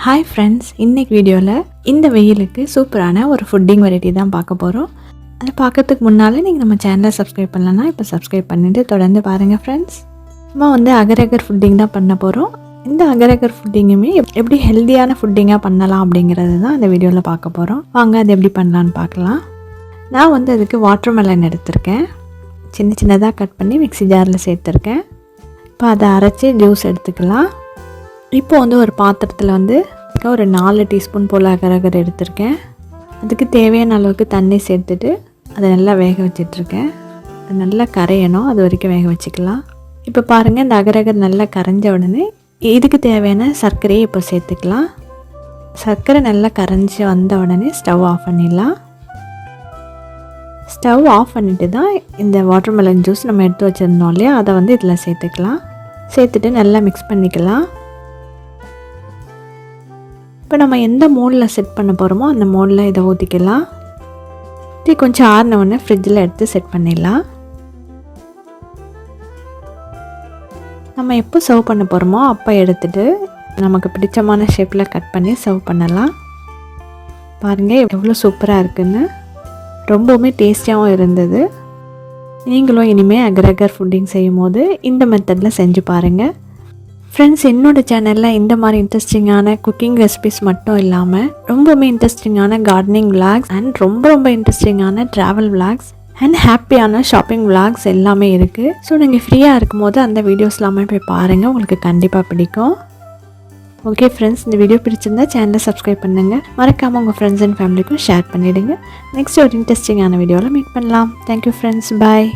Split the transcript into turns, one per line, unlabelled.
Hi friends, இன்றைக்கி வீடியோவில் இந்த வெயிலுக்கு சூப்பரான ஒரு ஃபுட்டிங் வெரைட்டி தான் பார்க்க போகிறோம். அதை பார்க்கறதுக்கு முன்னால் நீங்கள் நம்ம சேனலை சப்ஸ்கிரைப் பண்ணலன்னா இப்போ சப்ஸ்கிரைப் பண்ணிவிட்டு தொடர்ந்து பாருங்கள் ஃப்ரெண்ட்ஸ். நம்ம அகர் அகர் ஃபுட்டிங் தான் பண்ண போகிறோம். இந்த அகர் அகர் ஃபுட்டிங்குமே எப்படி ஹெல்த்தியான ஃபுட்டிங்காக பண்ணலாம் அப்படிங்கிறது தான் இந்த வீடியோவில் பார்க்க போகிறோம். வாங்க அது எப்படி பண்ணலான்னு பார்க்கலாம். நான் அதுக்கு வாட்டர் மெலன் எடுத்திருக்கேன். சின்ன சின்னதாக கட் பண்ணி மிக்ஸி ஜாரில் சேர்த்துருக்கேன். இப்போ அதை அரைச்சி ஜூஸ் எடுத்துக்கலாம். இப்போ ஒரு பாத்திரத்தில் ஒரு 4 டீஸ்பூன் போல் அகர் அகர் எடுத்திருக்கேன். அதுக்கு தேவையான அளவுக்கு தண்ணி சேர்த்துட்டு அதை நல்லா வேக வச்சிட்ருக்கேன். அது நல்லா கரையணும், அது வரைக்கும் வேக வச்சுக்கலாம். இப்போ பாருங்கள், இந்த அகர் அகர் நல்லா கரைஞ்ச உடனே இதுக்கு தேவையான சர்க்கரையை இப்போ சேர்த்துக்கலாம். சர்க்கரை நல்லா கரைஞ்சி வந்த உடனே ஸ்டவ் ஆஃப் பண்ணிடலாம். ஸ்டவ் ஆஃப் பண்ணிவிட்டு தான் இந்த வாட்டர்மெலன் ஜூஸ் நம்ம எடுத்து வச்சுருந்தோம் இல்லையா, அதை இதில் சேர்த்துக்கலாம். சேர்த்துட்டு நல்லா மிக்ஸ் பண்ணிக்கலாம். இப்போ நம்ம எந்த மோடில் செட் பண்ண போகிறோமோ அந்த மோடில் இதை ஊற்றிக்கலாம். இது கொஞ்சம் ஆறினவுடனே ஃப்ரிட்ஜில் எடுத்து செட் பண்ணிடலாம். நம்ம எப்போ சர்வ் பண்ண போகிறோமோ அப்போ எடுத்துகிட்டு நமக்கு பிடிச்சமான ஷேப்பில் கட் பண்ணி சர்வ் பண்ணலாம். பாருங்கள் எவ்வளோ சூப்பராக இருக்குன்னு, ரொம்பவுமே டேஸ்டியாகவும் இருந்தது. நீங்களும் இனிமேல் அகர் அகர் ஃபுட்டிங் செய்யும் போது இந்த மெத்தடில் செஞ்சு பாருங்கள். ஃப்ரெண்ட்ஸ், என்னோடய சேனலில் இந்த மாதிரி இன்ட்ரெஸ்டிங்கான குக்கிங் ரெசிபிஸ் மட்டும் இல்லாமல் ரொம்பவுமே இன்ட்ரெஸ்டிங்கான கார்டனிங் விளாக்ஸ் அண்ட் ரொம்ப இன்ட்ரெஸ்டிங்கான ட்ராவல் விளாக்ஸ் அண்ட் ஹாப்பியான ஷாப்பிங் விளாக்ஸ் எல்லாமே இருக்குது. ஸோ நீங்கள் ஃப்ரீயாக இருக்கும்போது அந்த வீடியோஸ் எல்லாமே போய் பாருங்கள், உங்களுக்கு கண்டிப்பாக பிடிக்கும். ஓகே ஃப்ரெண்ட்ஸ், இந்த வீடியோ பிடிச்சிருந்தா சேனலை சப்ஸ்கிரைப் பண்ணுங்கள். மறக்காமல் உங்கள் ஃப்ரெண்ட்ஸ் அண்ட் ஃபேமிலிக்கும் ஷேர் பண்ணிவிடுங்க. நெக்ஸ்ட் ஒரு இன்ட்ரெஸ்டிங்கான வீடியோவில் மீட் பண்ணலாம். தேங்க்யூ ஃப்ரெண்ட்ஸ், பாய்.